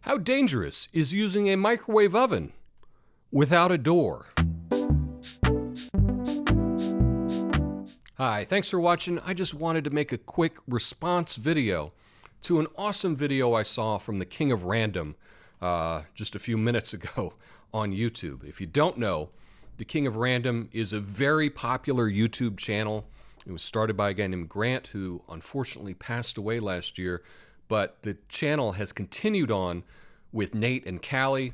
How dangerous is using a microwave oven without a door? Hi, thanks for watching. I just wanted to make a quick response video to an awesome video I saw from the King of Random just a few minutes ago on YouTube. If you don't know, the King of Random is a very popular YouTube channel. It was started by a guy named Grant, who unfortunately passed away last year, but the channel has continued on with Nate and Callie.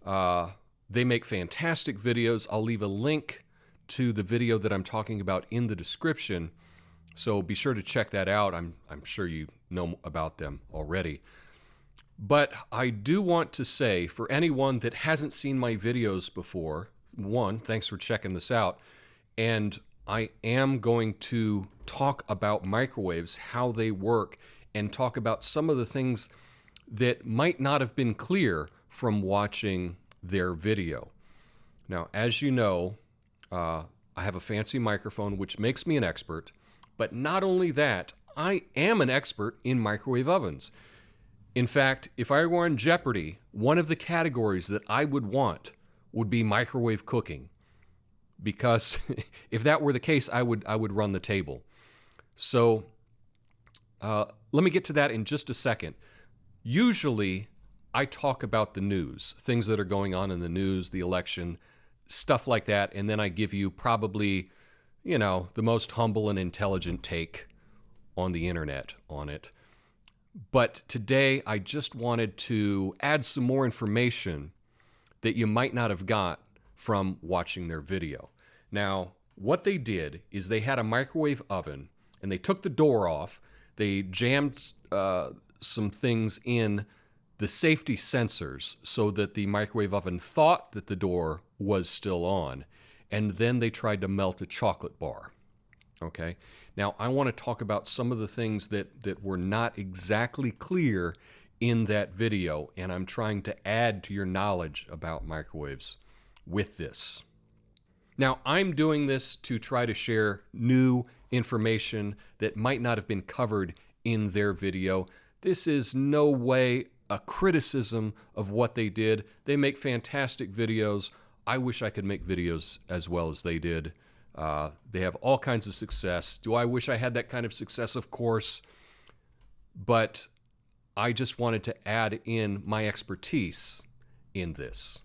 They make fantastic videos. I'll leave a link to the video that I'm talking about in the description, so be sure to check that out. I'm sure you know about them already. But I do want to say, for anyone that hasn't seen my videos before, one, thanks for checking this out, and I am going to talk about microwaves, how they work, and talk about some of the things that might not have been clear from watching their video. Now, as you know, I have a fancy microphone, which makes me an expert, but not only that, I am an expert in microwave ovens. In fact, if I were on Jeopardy, one of the categories that I would want would be microwave cooking, because if that were the case, I would run the table. So let me get to that in just a second. Usually, I talk about the news, things that are going on in the news, the election, stuff like that, and then I give you probably, the most humble and intelligent take on the internet on it. But today, I just wanted to add some more information that you might not have got from watching their video. Now, what they did is they had a microwave oven, and they took the door off. They jammed some things in the safety sensors so that the microwave oven thought that the door was still on, and then they tried to melt a chocolate bar. Okay? Now, I want to talk about some of the things that were not exactly clear in that video, and I'm trying to add to your knowledge about microwaves with this. Now, I'm doing this to try to share new information that might not have been covered in their video. This is no way a criticism of what they did. They make fantastic videos. I wish I could make videos as well as they did. They have all kinds of success. Do I wish I had that kind of success? Of course. But I just wanted to add in my expertise in this.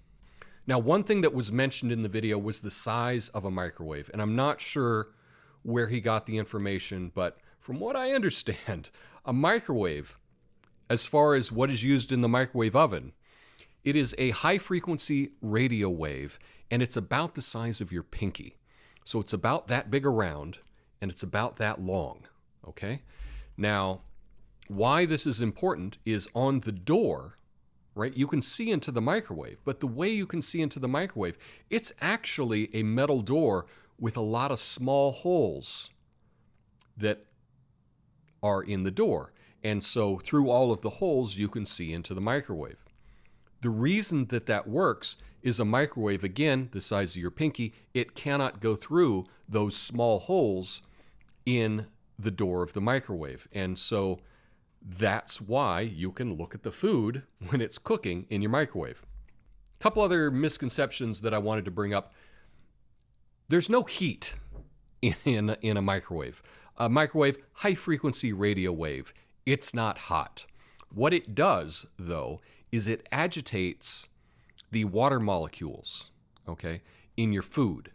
Now, one thing that was mentioned in the video was the size of a microwave, and I'm not sure where he got the information, but from what I understand, a microwave, as far as what is used in the microwave oven, it is a high-frequency radio wave, and it's about the size of your pinky. So it's about that big around, and it's about that long, okay? Now, why this is important is on the door, right? You can see into the microwave, but the way you can see into the microwave, it's actually a metal door with a lot of small holes that are in the door. And so through all of the holes, you can see into the microwave. The reason that that works is a microwave, again, the size of your pinky, it cannot go through those small holes in the door of the microwave. And so that's why you can look at the food when it's cooking in your microwave. A couple other misconceptions that I wanted to bring up. There's no heat in a microwave. A microwave, high-frequency radio wave. It's not hot. What it does, though, is it agitates the water molecules, okay, in your food.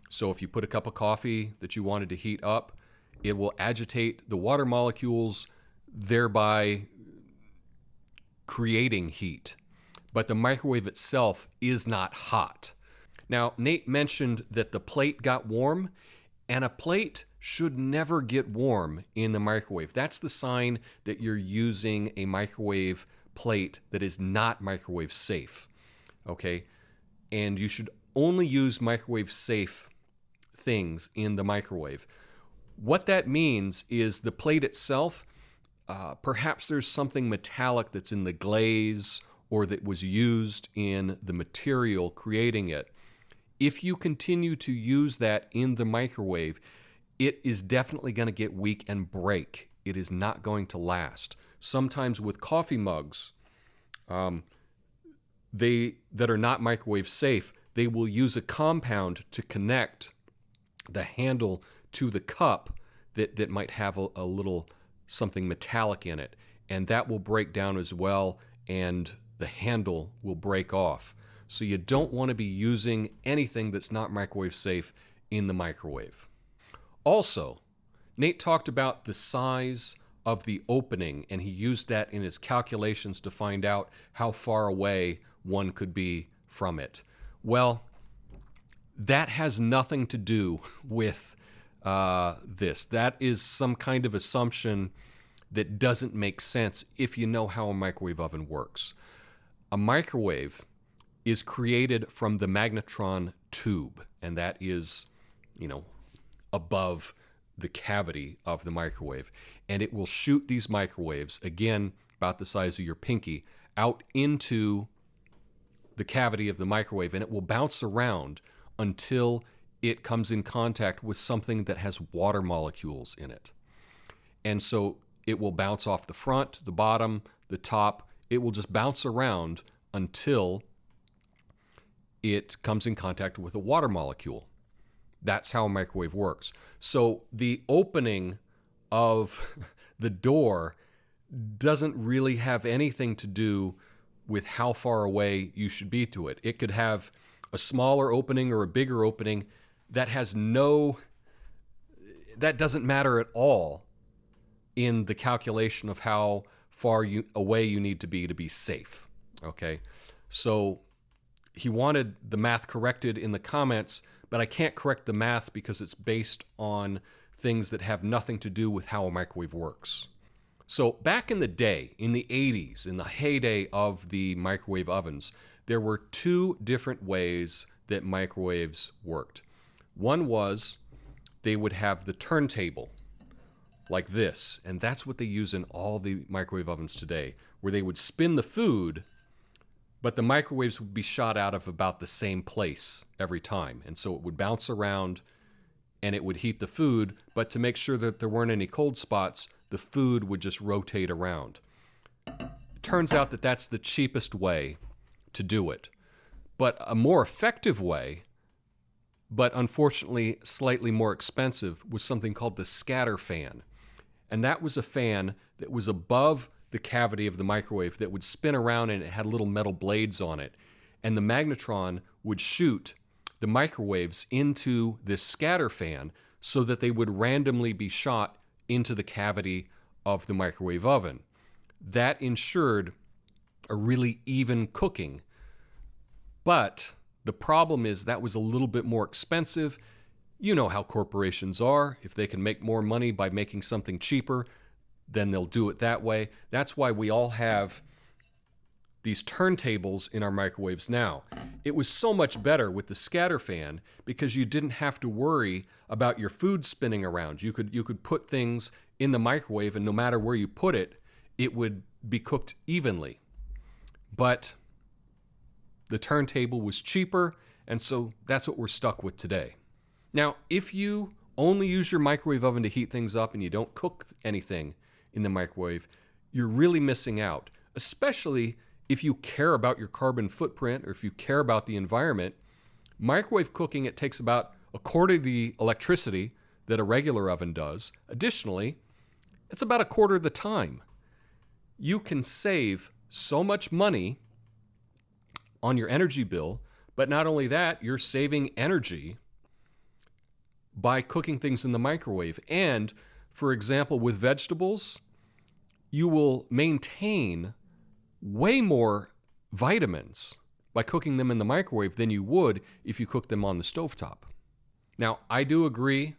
So if you put a cup of coffee that you wanted to heat up, it will agitate the water molecules, thereby creating heat. But the microwave itself is not hot. Now, Nate mentioned that the plate got warm, and a plate should never get warm in the microwave. That's the sign that you're using a microwave plate that is not microwave safe, okay? And you should only use microwave safe things in the microwave. What that means is the plate itself, perhaps there's something metallic that's in the glaze or that was used in the material creating it. If you continue to use that in the microwave, it is definitely going to get weak and break. It is not going to last. Sometimes with coffee mugs, that are not microwave safe, they will use a compound to connect the handle to the cup that might have a little something metallic in it. And that will break down as well, and the handle will break off. So you don't want to be using anything that's not microwave safe in the microwave. Also, Nate talked about the size of the opening, and he used that in his calculations to find out how far away one could be from it. Well, that has nothing to do with this. That is some kind of assumption that doesn't make sense if you know how a microwave oven works. A microwave is created from the magnetron tube, and that is, above the cavity of the microwave. And it will shoot these microwaves, again, about the size of your pinky, out into the cavity of the microwave, and it will bounce around until it comes in contact with something that has water molecules in it. And so it will bounce off the front, the bottom, the top. It will just bounce around until it comes in contact with a water molecule. That's how a microwave works. So the opening of the door doesn't really have anything to do with how far away you should be to it. It could have a smaller opening or a bigger opening. That doesn't matter at all in the calculation of how far away you need to be safe. Okay? So he wanted the math corrected in the comments, but I can't correct the math because it's based on things that have nothing to do with how a microwave works. So back in the day, in the 80s, in the heyday of the microwave ovens, there were two different ways that microwaves worked. One was they would have the turntable like this, and that's what they use in all the microwave ovens today, where they would spin the food, but the microwaves would be shot out of about the same place every time. And so it would bounce around and it would heat the food, but to make sure that there weren't any cold spots, the food would just rotate around. It turns out that that's the cheapest way to do it. But a more effective way, but unfortunately slightly more expensive, was something called the scatter fan. And that was a fan that was above the cavity of the microwave that would spin around, and it had little metal blades on it. And the magnetron would shoot the microwaves into this scatter fan so that they would randomly be shot into the cavity of the microwave oven. That ensured a really even cooking. But the problem is that was a little bit more expensive. You know how corporations are. If they can make more money by making something cheaper, then they'll do it that way. That's why we all have these turntables in our microwaves now. It was so much better with the scatter fan because you didn't have to worry about your food spinning around. You could put things in the microwave, and no matter where you put it, it would be cooked evenly. But the turntable was cheaper, and so that's what we're stuck with today. Now, if you only use your microwave oven to heat things up and you don't cook anything in the microwave, you're really missing out, especially if you care about your carbon footprint or if you care about the environment. Microwave cooking, it takes about a quarter of the electricity that a regular oven does. Additionally, it's about a quarter of the time. You can save so much money on your energy bill, but not only that, you're saving energy by cooking things in the microwave. And for example, with vegetables, you will maintain way more vitamins by cooking them in the microwave than you would if you cooked them on the stovetop. Now, I do agree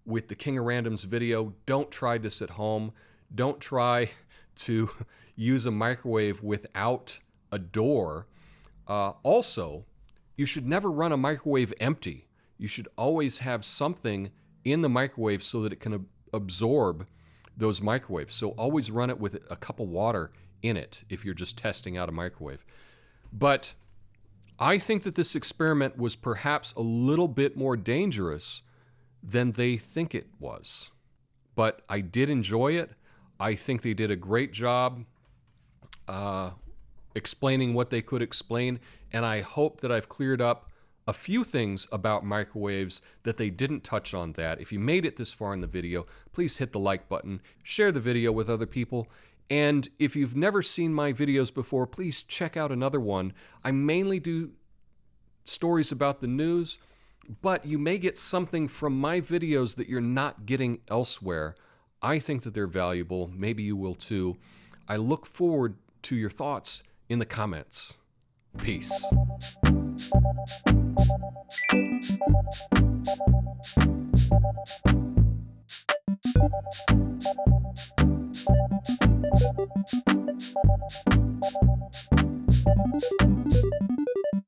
with the King of Random's video. Don't try this at home. Don't try to use a microwave without a door. Also, you should never run a microwave empty. You should always have something in the microwave so that it can absorb those microwaves. So always run it with a cup of water in it if you're just testing out a microwave. But I think that this experiment was perhaps a little bit more dangerous than they think it was. But I did enjoy it. I think they did a great job explaining what they could explain, and I hope that I've cleared up a few things about microwaves that they didn't touch on that. If you made it this far in the video, please hit the like button, share the video with other people, and if you've never seen my videos before, please check out another one. I mainly do stories about the news, but you may get something from my videos that you're not getting elsewhere. I think that they're valuable. Maybe you will too. I look forward to your thoughts in the comments. Peace.